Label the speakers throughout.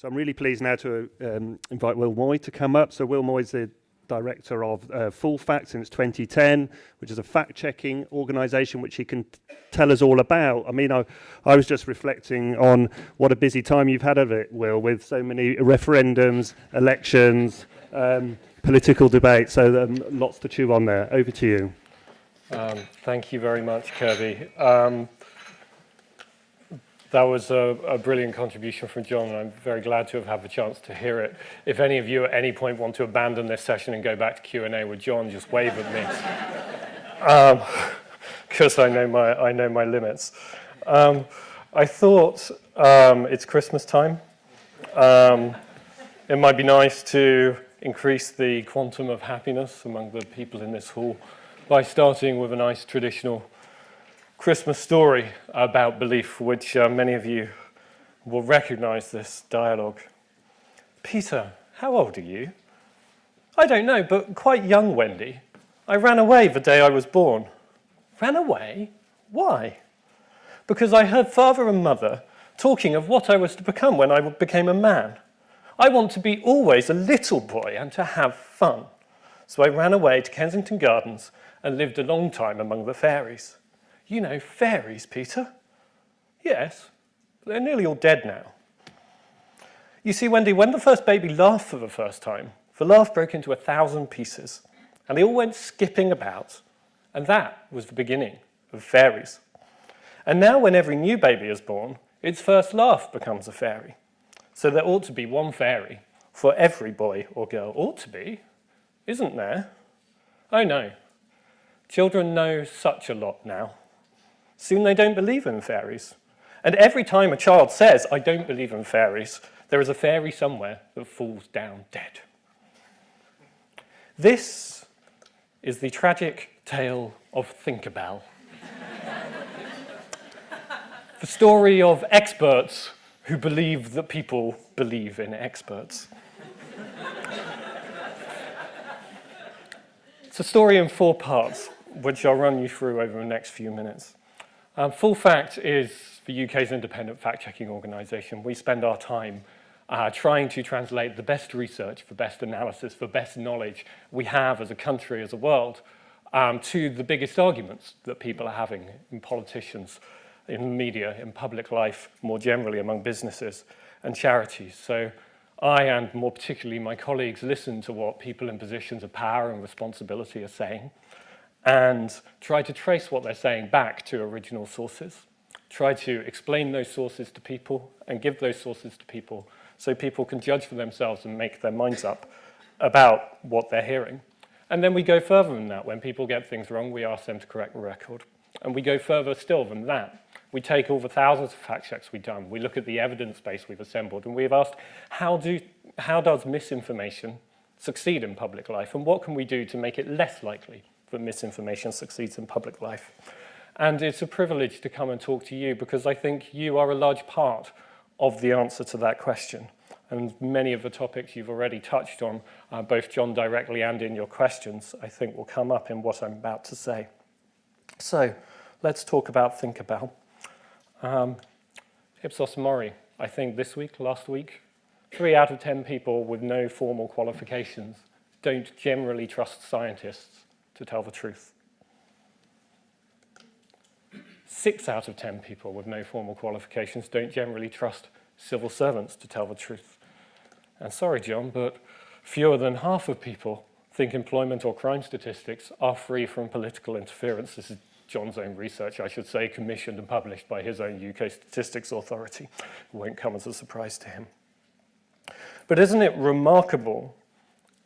Speaker 1: So I'm really pleased now to invite Will Moy to come up. So Will Moy is the director of Full Fact since 2010, which is a fact-checking organisation which he can tell us all about. I mean, I was just reflecting on what a busy time you've had of it, Will, with so many referendums, elections, political debate. So lots to chew on there. Over to you.
Speaker 2: Thank you very much, Kirby. That was a brilliant contribution from John, and I'm very glad to have had the chance to hear it. If any of you at any point want to abandon this session and go back to Q&A with John, just wave at me, because I know my limits. I thought it's Christmas time. It might be nice to increase the quantum of happiness among the people in this hall by starting with a nice traditional Christmas story about belief, which many of you will recognize this dialogue. Peter, how old are you? I don't know, but quite young, Wendy. I ran away the day I was born. Ran away? Why? Because I heard father and mother talking of what I was to become when I became a man. I want to be always a little boy and to have fun. So I ran away to Kensington Gardens and lived a long time among the fairies. You know fairies, Peter? Yes, but they're nearly all dead now. You see, Wendy, when the first baby laughed for the first time, the laugh broke into 1,000 pieces, and they all went skipping about, and that was the beginning of fairies. And now when every new baby is born, its first laugh becomes a fairy. So there ought to be one fairy for every boy or girl. Ought to be, isn't there? Oh no, children know such a lot now. Soon they don't believe in fairies. And every time a child says, I don't believe in fairies, there is a fairy somewhere that falls down dead. This is the tragic tale of Tinkerbell. The story of experts who believe that people believe in experts. It's a story in 4 parts, which I'll run you through over the next few minutes. Full Fact is the UK's independent fact-checking organisation. We spend our time trying to translate the best research, the best analysis, the best knowledge we have as a country, as a world, to the biggest arguments that people are having in politicians, in media, in public life, more generally among businesses and charities. So I, and more particularly my colleagues, listen to what people in positions of power and responsibility are saying, and try to trace what they're saying back to original sources, try to explain those sources to people and give those sources to people so people can judge for themselves and make their minds up about what they're hearing. And then we go further than that. When people get things wrong, we ask them to correct the record. And we go further still than that. We take all the thousands of fact checks we've done, we look at the evidence base we've assembled, and we've asked, how does misinformation succeed in public life, and what can we do to make it less likely that misinformation succeeds in public life? And it's a privilege to come and talk to you because I think you are a large part of the answer to that question. And many of the topics you've already touched on, both John directly and in your questions, I think will come up in what I'm about to say. So let's talk about Tinkerbell. Ipsos Mori, I think this week, last week, 3 out of 10 people with no formal qualifications don't generally trust scientists to tell the truth. 6 out of 10 people with no formal qualifications don't generally trust civil servants to tell the truth. And sorry, John, but fewer than half of people think employment or crime statistics are free from political interference. This is John's own research, I should say, commissioned and published by his own UK Statistics Authority. It won't come as a surprise to him. But isn't it remarkable,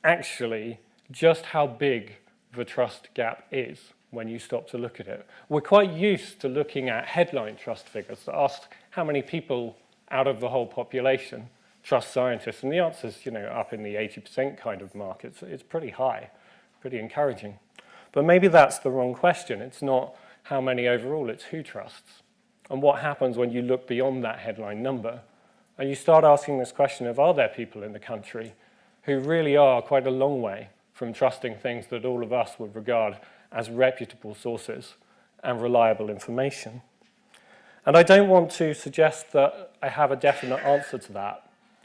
Speaker 2: actually, just how big the trust gap is when you stop to look at it? We're quite used to looking at headline trust figures that ask how many people out of the whole population trust scientists, and the answer's, up in the 80% kind of mark. It's pretty high, pretty encouraging. But maybe that's the wrong question. It's not how many overall, it's who trusts. And what happens when you look beyond that headline number and you start asking this question of, are there people in the country who really are quite a long way from trusting things that all of us would regard as reputable sources and reliable information? And I don't want to suggest that I have a definite answer to that.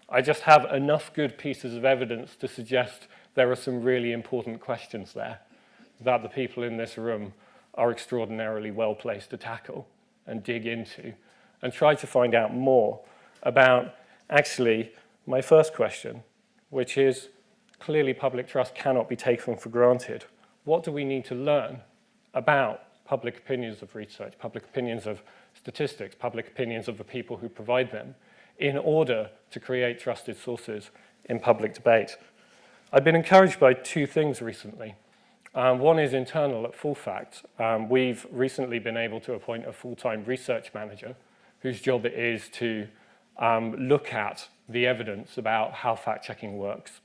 Speaker 2: I just have enough good pieces of evidence to suggest there are some really important questions there that the people in this room are extraordinarily well placed to tackle and dig into and try to find out more about actually my first question, which is clearly public trust cannot be taken for granted. What do we need to learn about public opinions of research, public opinions of statistics, public opinions of the people who provide them in order to create trusted sources in public debate? I've been encouraged by two things recently. One is internal at Full Fact. We've recently been able to appoint a full-time research manager whose job it is to look at the evidence about how fact-checking works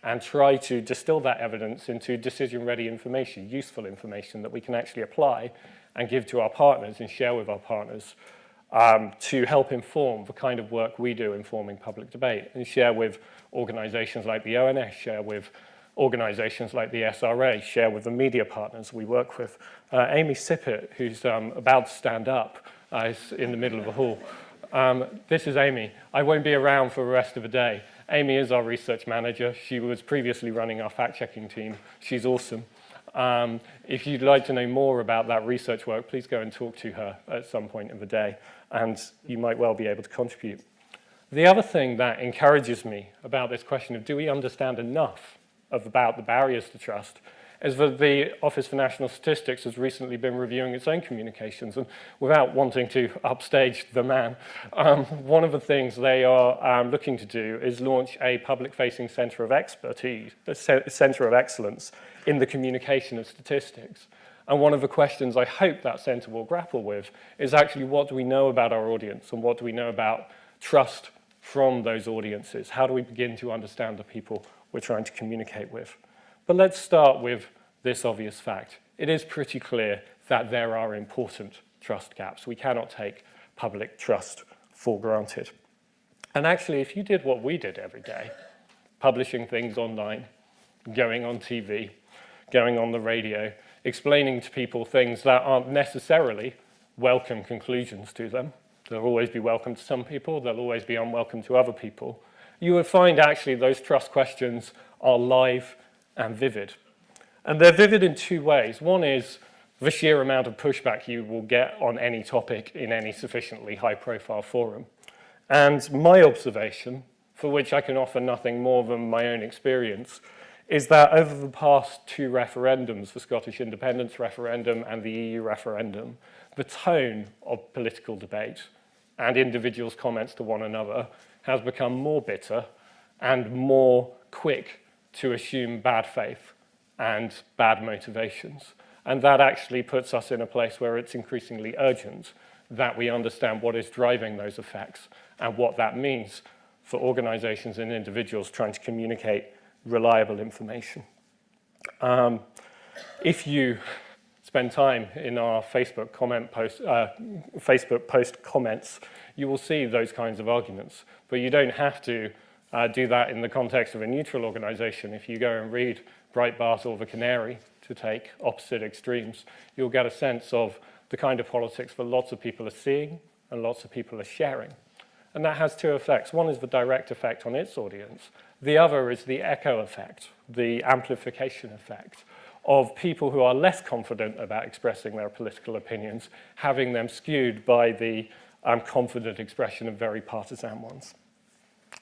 Speaker 2: and try to distill that evidence into decision-ready information, useful information that we can actually apply and give to our partners and share with our partners to help inform the kind of work we do informing public debate and share with organizations like the ONS, share with organizations like the SRA, share with the media partners we work with. Amy Sippett, who's about to stand up, is in the middle of the hall. This is Amy. I won't be around for the rest of the day. Amy is our research manager. She was previously running our fact-checking team. She's awesome. If you'd like to know more about that research work, please go and talk to her at some point in the day, and you might well be able to contribute. The other thing that encourages me about this question of do we understand enough about the barriers to trust is that the Office for National Statistics has recently been reviewing its own communications, and without wanting to upstage the man, one of the things they are looking to do is launch a public-facing centre of expertise, a centre of excellence in the communication of statistics. And one of the questions I hope that centre will grapple with is actually what do we know about our audience and what do we know about trust from those audiences? How do we begin to understand the people we're trying to communicate with? But let's start with this obvious fact. It is pretty clear that there are important trust gaps. We cannot take public trust for granted. And actually, if you did what we did every day, publishing things online, going on TV, going on the radio, explaining to people things that aren't necessarily welcome conclusions to them, they'll always be welcome to some people, they'll always be unwelcome to other people, you would find actually those trust questions are live and vivid. And they're vivid in two ways. One is the sheer amount of pushback you will get on any topic in any sufficiently high-profile forum. And my observation, for which I can offer nothing more than my own experience, is that over the past two referendums, the Scottish independence referendum and the EU referendum, the tone of political debate and individuals' comments to one another has become more bitter and more quick to assume bad faith and bad motivations. And that actually puts us in a place where it's increasingly urgent that we understand what is driving those effects and what that means for organizations and individuals trying to communicate reliable information. If you spend time in our Facebook post comments, you will see those kinds of arguments. But you don't have to do that in the context of a neutral organization. If you go and read Breitbart or The Canary, to take opposite extremes, you'll get a sense of the kind of politics that lots of people are seeing and lots of people are sharing. And that has two effects. One is the direct effect on its audience. The other is the echo effect, the amplification effect of people who are less confident about expressing their political opinions, having them skewed by the confident expression of very partisan ones.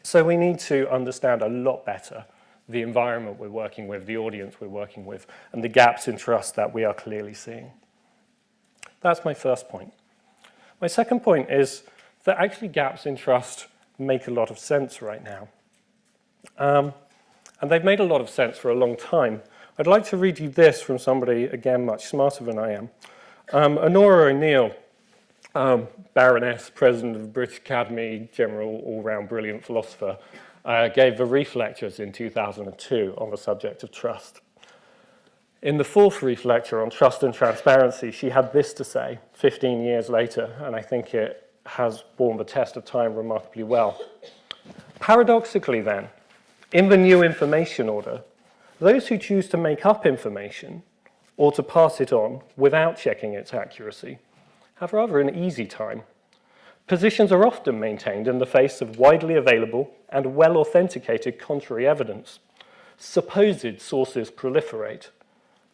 Speaker 2: So we need to understand a lot better the environment we're working with, the audience we're working with, and the gaps in trust that we are clearly seeing. That's my first point. My second point is that actually gaps in trust make a lot of sense right now. And they've made a lot of sense for a long time. I'd like to read you this from somebody, again, much smarter than I am. Honora O'Neill, Baroness, President of the British Academy, general, all-round brilliant philosopher, gave the Reef Lectures in 2002 on the subject of trust. In the fourth Reef Lecture on trust and transparency, she had this to say 15 years later, and I think it has borne the test of time remarkably well. Paradoxically then, in the new information order, those who choose to make up information or to pass it on without checking its accuracy have rather an easy time. Positions are often maintained in the face of widely available and well-authenticated contrary evidence. Supposed sources proliferate,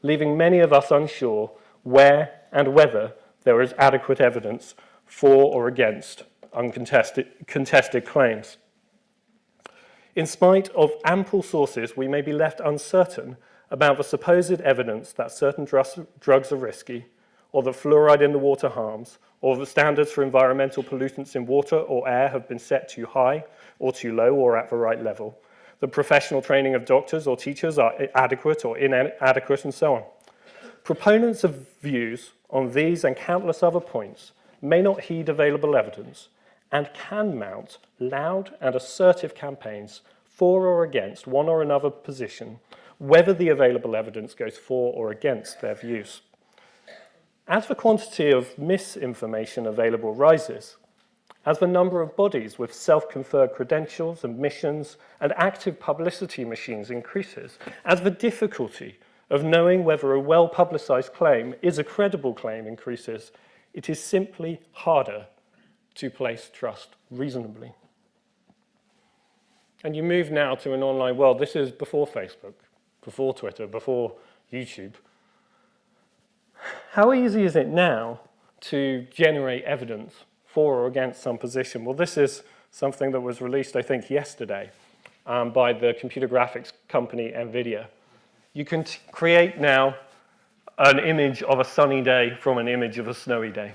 Speaker 2: leaving many of us unsure where and whether there is adequate evidence for or against contested claims. In spite of ample sources, we may be left uncertain about the supposed evidence that certain drugs are risky, or that fluoride in the water harms, or that standards for environmental pollutants in water or air have been set too high or too low or at the right level, the professional training of doctors or teachers are adequate or inadequate, and so on. Proponents of views on these and countless other points may not heed available evidence and can mount loud and assertive campaigns for or against one or another position, whether the available evidence goes for or against their views. As the quantity of misinformation available rises, as the number of bodies with self-conferred credentials and missions and active publicity machines increases, as the difficulty of knowing whether a well-publicized claim is a credible claim increases, it is simply harder to place trust reasonably. And you move now to an online world. This is before Facebook, before Twitter, before YouTube. How easy is it now to generate evidence for or against some position? Well, this is something that was released, I think, yesterday by the computer graphics company NVIDIA. You can create now an image of a sunny day from an image of a snowy day,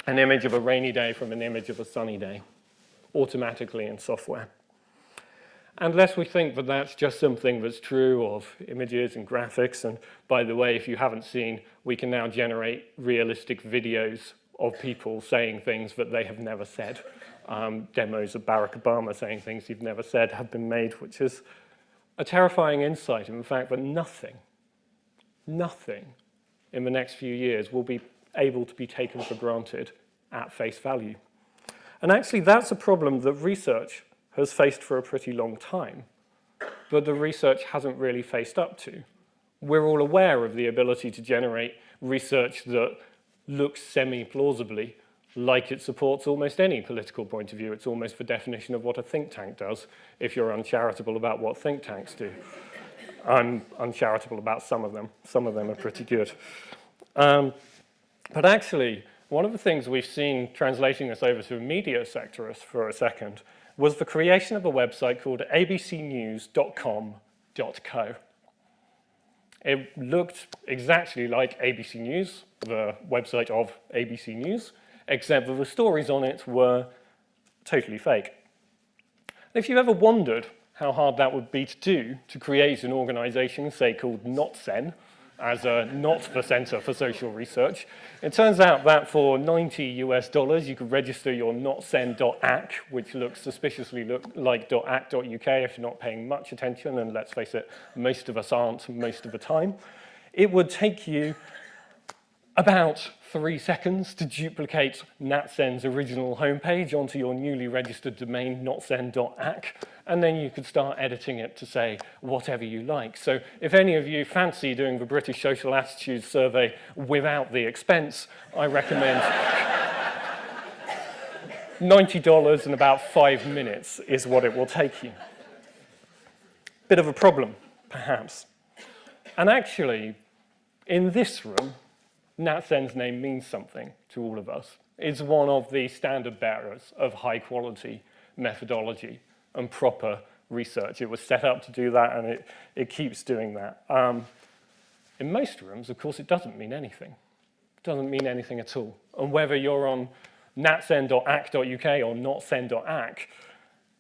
Speaker 2: an image of a rainy day from an image of a sunny day, automatically in software. Unless we think that that's just something that's true of images and graphics, and by the way, if you haven't seen, we can now generate realistic videos of people saying things that they have never said. Demos of Barack Obama saying things he'd never said have been made, which is a terrifying insight in the fact that nothing in the next few years will be able to be taken for granted at face value. And actually, that's a problem that research has faced for a pretty long time, but the research hasn't really faced up to. We're all aware of the ability to generate research that looks semi-plausibly like it supports almost any political point of view. It's almost the definition of what a think tank does, if you're uncharitable about what think tanks do. I'm uncharitable about some of them. Some of them are pretty good. But actually, one of the things we've seen, translating this over to the media sector for a second, was the creation of a website called abcnews.com.co. It looked exactly like ABC News, the website of ABC News, except that the stories on it were totally fake. And if you've ever wondered how hard that would be to do, to create an organization, say, called NotCen, as a not the Center for Social Research, it turns out that for $90 US, you could register your notcen.ac, which looks suspiciously like .ac.uk if you're not paying much attention, and let's face it, most of us aren't most of the time. It would take you about 3 seconds to duplicate NatCen's original homepage onto your newly registered domain, notcen.ac, and then you could start editing it to say whatever you like. So if any of you fancy doing the British Social Attitudes Survey without the expense, I recommend $90 in about 5 minutes is what it will take you. Bit of a problem, perhaps. And actually, in this room, NatCen's name means something to all of us. It's one of the standard bearers of high quality methodology and proper research. It was set up to do that, and it keeps doing that. In most rooms, of course, it doesn't mean anything. It doesn't mean anything at all. And whether you're on natcen.ac.uk or notcen.ac,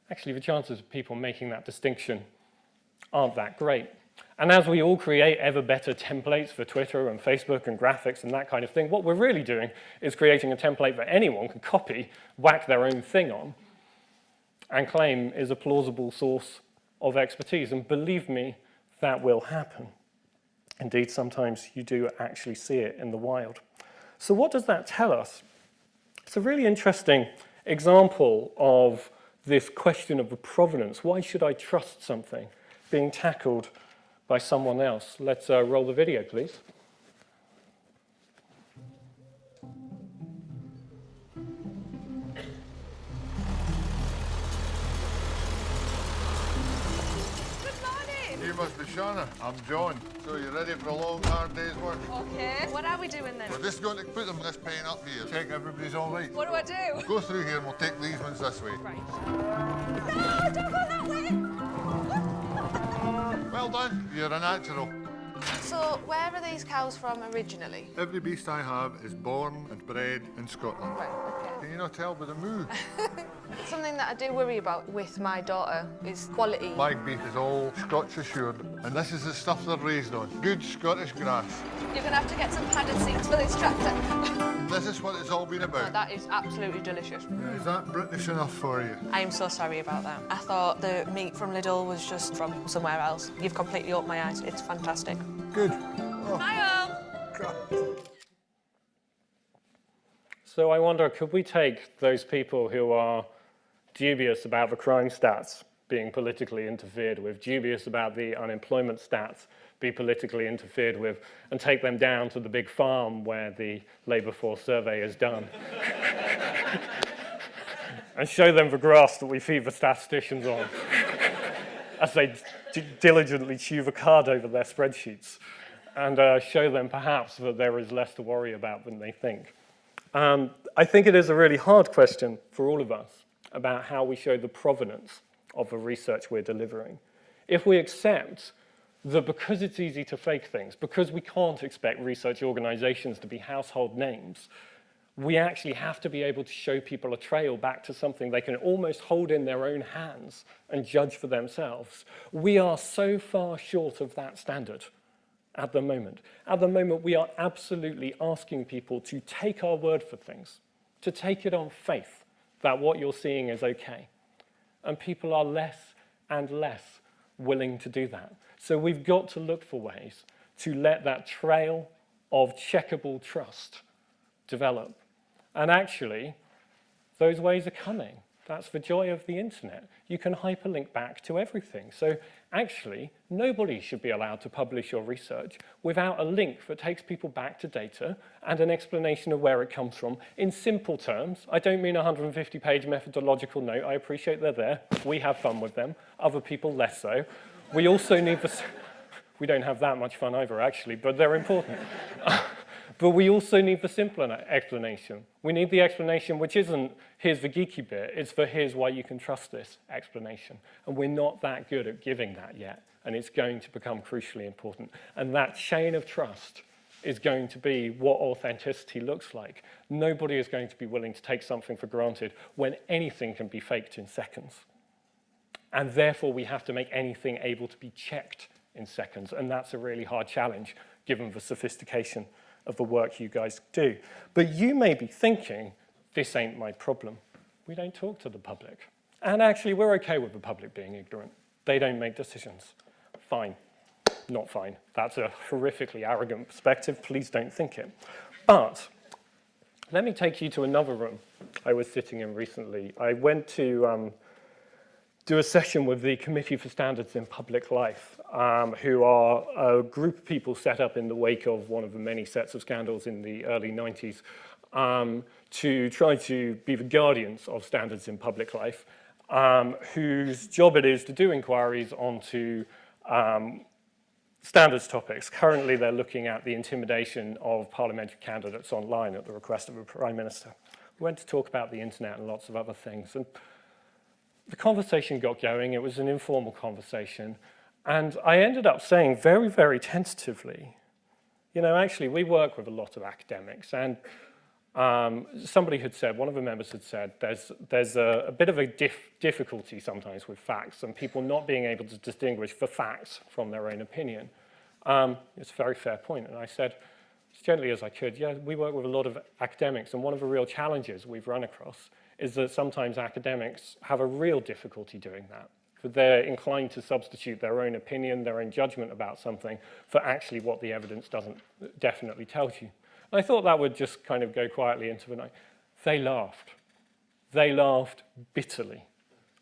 Speaker 2: actually the chances of people making that distinction aren't that great. And as we all create ever better templates for Twitter and Facebook and graphics and that kind of thing, what we're really doing is creating a template that anyone can copy, whack their own thing on, and claim is a plausible source of expertise. And believe me, that will happen. Indeed, sometimes you do actually see it in the wild. So what does that tell us? It's a really interesting example of this question of the provenance. Why should I trust something being tackled by someone else? Let's roll the video, please.
Speaker 3: You must be Shauna. I'm John. So you ready for a long, hard day's work?
Speaker 4: Okay. What are we doing then?
Speaker 3: We're just going to put them in this pen up here. Check everybody's all right.
Speaker 4: What do I do?
Speaker 3: Go through here and we'll take these ones this way.
Speaker 4: Right. No, don't go that way!
Speaker 3: Well done. You're a natural.
Speaker 4: So, where are these cows from originally?
Speaker 3: Every beast I have is born and bred in Scotland.
Speaker 4: Right, okay.
Speaker 3: Can you not tell by the moo?
Speaker 4: Something that I do worry about with my daughter is quality.
Speaker 3: My beef is all Scotch assured, and this is the stuff they're raised on. Good Scottish grass.
Speaker 4: You're going to have to get some padded seats for this tractor.
Speaker 3: This is what it's all been about.
Speaker 4: Oh, that is absolutely delicious.
Speaker 3: Is that British enough for you?
Speaker 4: I am so sorry about that. I thought the meat from Lidl was just from somewhere else. You've completely opened my eyes. It's fantastic.
Speaker 3: Good. Oh.
Speaker 4: Hi,
Speaker 3: God.
Speaker 2: So I wonder, could we take those people who are dubious about the crime stats being politically interfered with, dubious about the unemployment stats being politically interfered with, and take them down to the big farm where the labour force survey is done and show them the grass that we feed the statisticians on as they diligently chew the card over their spreadsheets, and show them perhaps that there is less to worry about than they think. I think it is a really hard question for all of us about how we show the provenance of the research we're delivering. If we accept that because it's easy to fake things, because we can't expect research organizations to be household names, we actually have to be able to show people a trail back to something they can almost hold in their own hands and judge for themselves. We are so far short of that standard at the moment. At the moment, we are absolutely asking people to take our word for things, to take it on faith that what you're seeing is okay. And people are less and less willing to do that. So we've got to look for ways to let that trail of checkable trust develop. And actually, those ways are coming. That's the joy of the internet. You can hyperlink back to everything. So actually, nobody should be allowed to publish your research without a link that takes people back to data and an explanation of where it comes from in simple terms. I don't mean a 150-page methodological note. I appreciate they're there. We have fun with them. Other people less so. We also need the... We don't have that much fun either, actually, but they're important. But we also need the simpler explanation. We need the explanation which isn't, here's the geeky bit, it's for here's why you can trust this explanation. And we're not that good at giving that yet, and it's going to become crucially important. And that chain of trust is going to be what authenticity looks like. Nobody is going to be willing to take something for granted when anything can be faked in seconds. And therefore, we have to make anything able to be checked in seconds, and that's a really hard challenge, given the sophistication of the work you guys do. But you may be thinking, this ain't my problem. We don't talk to the public. And actually, we're okay with the public being ignorant. They don't make decisions. Fine. Not fine. That's a horrifically arrogant perspective. Please don't think it. But let me take you to another room I was sitting in recently. I went to do a session with the Committee for Standards in Public Life, who are a group of people set up in the wake of one of the many sets of scandals in the early 90s to try to be the guardians of standards in public life, whose job it is to do inquiries onto standards topics. Currently, they're looking at the intimidation of parliamentary candidates online at the request of the Prime Minister. We went to talk about the internet and lots of other things. And the conversation got going. It was an informal conversation. And I ended up saying very, very tentatively, you know, actually, we work with a lot of academics. And somebody had said, one of the members had said, there's a bit of a difficulty sometimes with facts and people not being able to distinguish the facts from their own opinion. It's a very fair point. And I said, as gently as I could, yeah, we work with a lot of academics. And one of the real challenges we've run across is that sometimes academics have a real difficulty doing that. That they're inclined to substitute their own opinion, their own judgment about something for actually what the evidence doesn't definitely tell you. And I thought that would just kind of go quietly into the night. They laughed. They laughed bitterly.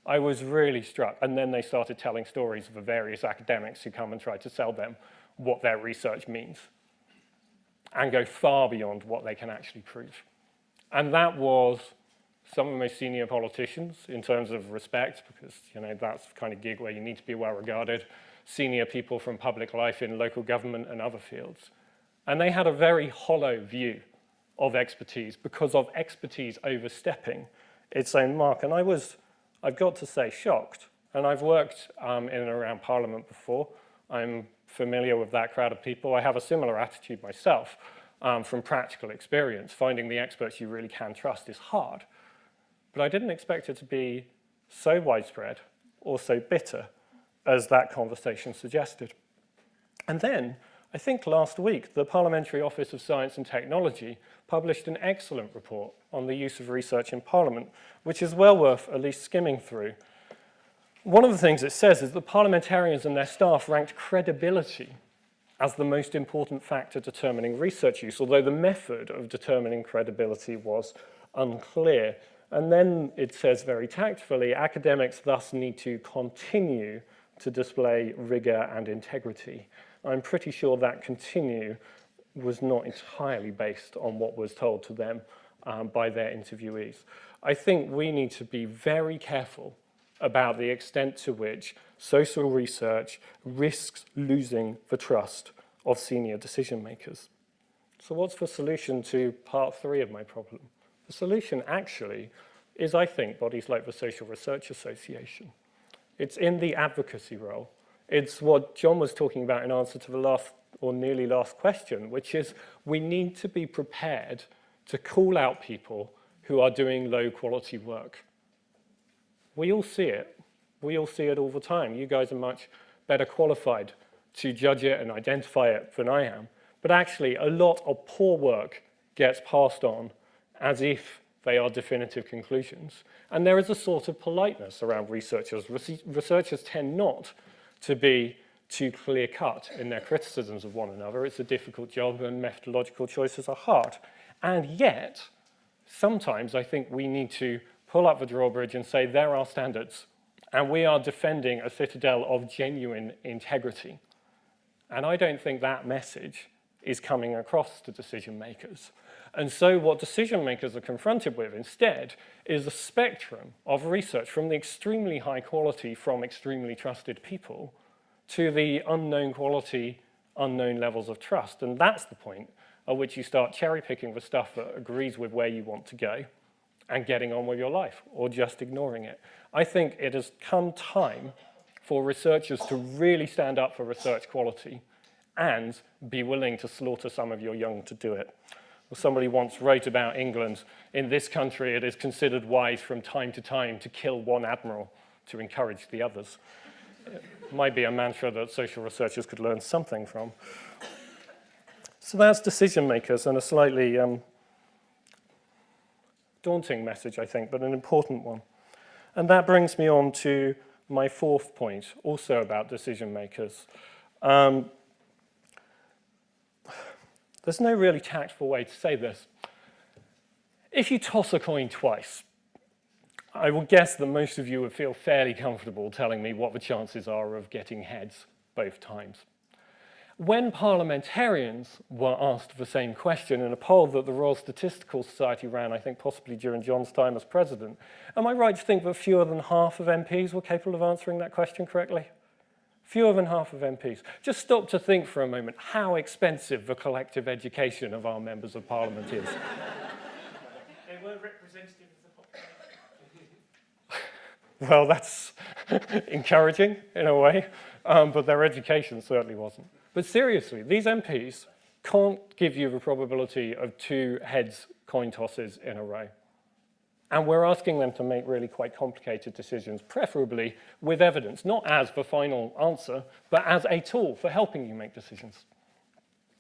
Speaker 2: I was really struck. And then they started telling stories of the various academics who come and try to sell them what their research means and go far beyond what they can actually prove. And that was some of the most senior politicians in terms of respect, because that's the kind of gig where you need to be well regarded, senior people from public life in local government and other fields. And they had a very hollow view of expertise because of expertise overstepping its own mark. And I was, I've got to say, shocked. And I've worked in and around Parliament before. I'm familiar with that crowd of people. I have a similar attitude myself from practical experience. Finding the experts you really can trust is hard. But I didn't expect it to be so widespread or so bitter as that conversation suggested. And then, I think last week, the Parliamentary Office of Science and Technology published an excellent report on the use of research in Parliament, which is well worth at least skimming through. One of the things it says is that parliamentarians and their staff ranked credibility as the most important factor determining research use, although the method of determining credibility was unclear. And then it says very tactfully, academics thus need to continue to display rigor and integrity. I'm pretty sure that continue was not entirely based on what was told to them by their interviewees. I think we need to be very careful about the extent to which social research risks losing the trust of senior decision makers. So what's the solution to part 3 of my problem? The solution actually is, I think, bodies like the Social Research Association. It's in the advocacy role. It's what John was talking about in answer to the last or nearly last question, which is we need to be prepared to call out people who are doing low quality work. We all see it. We all see it all the time. You guys are much better qualified to judge it and identify it than I am. But actually, a lot of poor work gets passed on as if they are definitive conclusions. And there is a sort of politeness around researchers. Researchers tend not to be too clear-cut in their criticisms of one another. It's a difficult job and methodological choices are hard. And yet, sometimes I think we need to pull up the drawbridge and say there are standards, and we are defending a citadel of genuine integrity. And I don't think that message is coming across to decision makers. And so what decision makers are confronted with instead is a spectrum of research from the extremely high quality from extremely trusted people to the unknown quality, unknown levels of trust. And that's the point at which you start cherry picking the stuff that agrees with where you want to go and getting on with your life, or just ignoring it. I think it has come time for researchers to really stand up for research quality and be willing to slaughter some of your young to do it. Well, somebody once wrote about England, in this country it is considered wise from time to time to kill one admiral to encourage the others. It might be a mantra that social researchers could learn something from. So that's decision makers, and a slightly daunting message, I think, but an important one. And that brings me on to my 4th point, also about decision makers. There's no really tactful way to say this. If you toss a coin twice, I will guess that most of you would feel fairly comfortable telling me what the chances are of getting heads both times. When parliamentarians were asked the same question in a poll that the Royal Statistical Society ran, I think possibly during John's time as president, am I right to think that fewer than half of MPs were capable of answering that question correctly? Fewer than half of MPs. Just stop to think for a moment how expensive the collective education of our members of parliament is.
Speaker 5: They were representative of the population.
Speaker 2: Well, that's encouraging in a way, but their education certainly wasn't. But seriously, these MPs can't give you the probability of 2 heads coin tosses in a row. And we're asking them to make really quite complicated decisions, preferably with evidence, not as the final answer, but as a tool for helping you make decisions.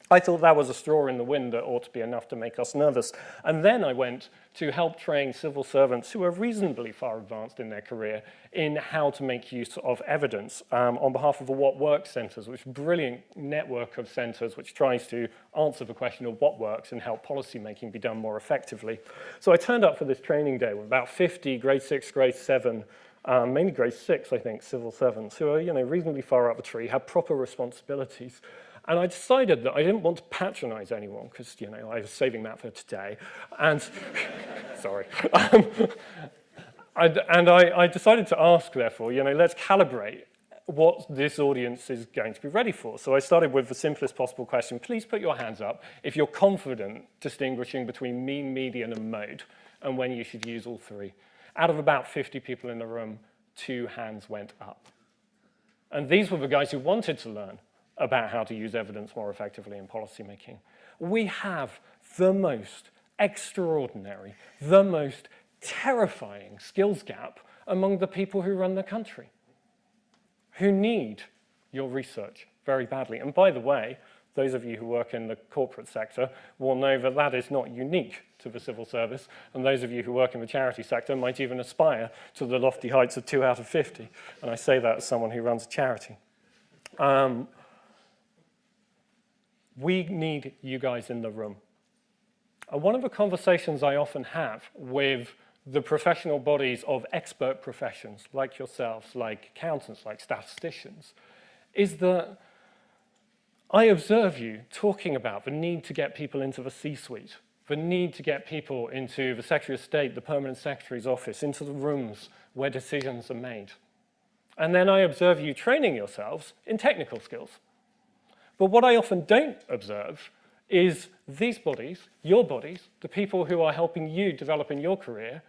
Speaker 2: I thought that was a straw in the wind that ought to be enough to make us nervous. And then I went to help train civil servants who are reasonably far advanced in their career in how to make use of evidence on behalf of the What Works centres, which is a brilliant network of centres which tries to answer the question of what works and help policy making be done more effectively. So I turned up for this training day with about 50 grade 6, grade 7, mainly grade 6, I think, civil servants who are reasonably far up the tree, have proper responsibilities. And I decided that I didn't want to patronize anyone because, you know, I was saving that for today. And, sorry. I decided to ask, therefore, you know, let's calibrate what this audience is going to be ready for. So I started with the simplest possible question. Please put your hands up if you're confident distinguishing between mean, median, and mode, and when you should use all three. Out of about 50 people in the room, 2 hands went up. And these were the guys who wanted to learn about how to use evidence more effectively in policymaking. We have the most extraordinary, the most terrifying skills gap among the people who run the country, who need your research very badly. And by the way, those of you who work in the corporate sector will know that that is not unique to the civil service, and those of you who work in the charity sector might even aspire to the lofty heights of 2 out of 50, and I say that as someone who runs a charity. We need you guys in the room. And one of the conversations I often have with the professional bodies of expert professions, like yourselves, like accountants, like statisticians, is that I observe you talking about the need to get people into the C-suite, the need to get people into the Secretary of State, the Permanent Secretary's office, into the rooms where decisions are made. And then I observe you training yourselves in technical skills. But what I often don't observe is these bodies, your bodies, the people who are helping you develop in your career,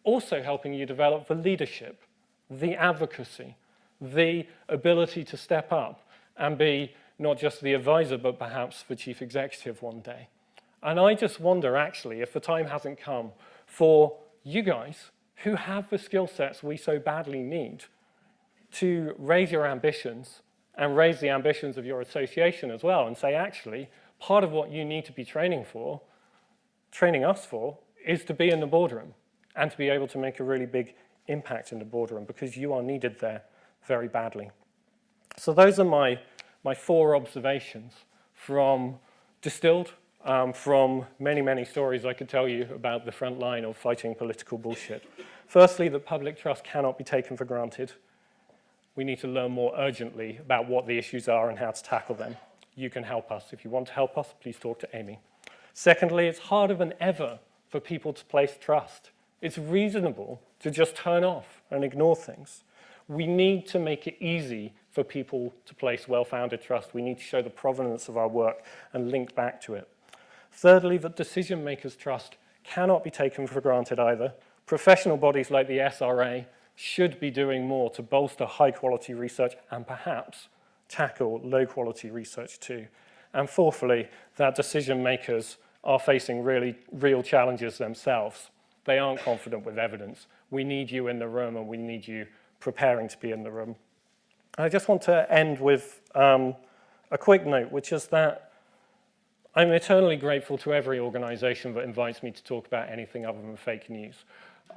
Speaker 2: also helping you develop the leadership, the advocacy, the ability to step up and be not just the advisor, but perhaps the chief executive one day. And I just wonder, actually, if the time hasn't come for you guys who have the skill sets we so badly need to raise your ambitions and raise the ambitions of your association as well and say, actually, part of what you need to be training us for, is to be in the boardroom and to be able to make a really big impact in the boardroom because you are needed there very badly. So those are my 4 observations from distilled from many, many stories I could tell you about the front line of fighting political bullshit. Firstly, that public trust cannot be taken for granted. We need to learn more urgently about what the issues are and how to tackle them. You can help us. If you want to help us, please talk to Amy. Secondly, it's harder than ever for people to place trust. It's reasonable to just turn off and ignore things. We need to make it easy for people to place well-founded trust. We need to show the provenance of our work and link back to it. Thirdly, that decision makers' trust cannot be taken for granted either. Professional bodies like the SRA should be doing more to bolster high-quality research and perhaps tackle low-quality research too. And fourthly, that decision makers are facing real challenges themselves. They aren't confident with evidence. We need you in the room and we need you preparing to be in the room. I just want to end with a quick note, which is that I'm eternally grateful to every organization that invites me to talk about anything other than fake news.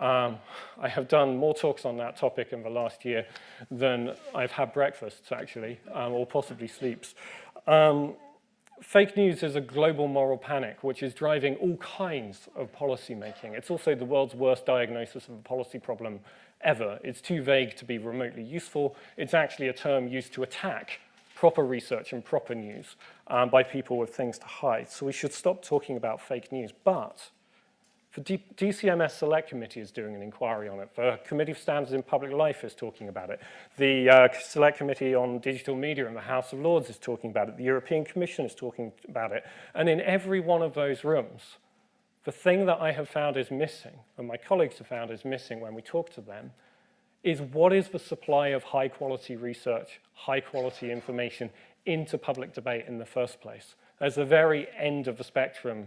Speaker 2: I have done more talks on that topic in the last year than I've had breakfasts, actually, or possibly sleeps. Fake news is a global moral panic, which is driving all kinds of policy making. It's also the world's worst diagnosis of a policy problem ever. It's too vague to be remotely useful. It's actually a term used to attack proper research and proper news by people with things to hide. So we should stop talking about fake news. But the DCMS Select Committee is doing an inquiry on it. The Committee of Standards in Public Life is talking about it. The Select Committee on Digital Media in the House of Lords is talking about it. The European Commission is talking about it. And in every one of those rooms, the thing that I have found is missing, and my colleagues have found is missing when we talk to them, is what is the supply of high-quality research, high-quality information into public debate in the first place. There's a very end of the spectrum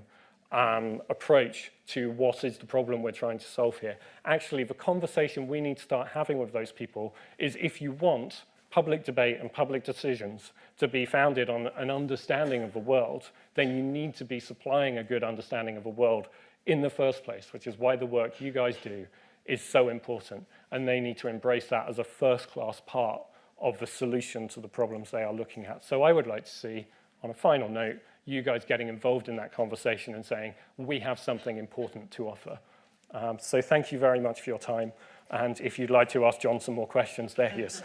Speaker 2: approach to what is the problem we're trying to solve here. Actually, the conversation we need to start having with those people is if you want public debate and public decisions to be founded on an understanding of the world, then you need to be supplying a good understanding of the world in the first place, which is why the work you guys do is so important. And they need to embrace that as a first-class part of the solution to the problems they are looking at. So I would like to see, on a final note, you guys getting involved in that conversation and saying, we have something important to offer. So thank you very much for your time. And if you'd like to ask John some more questions, there he is.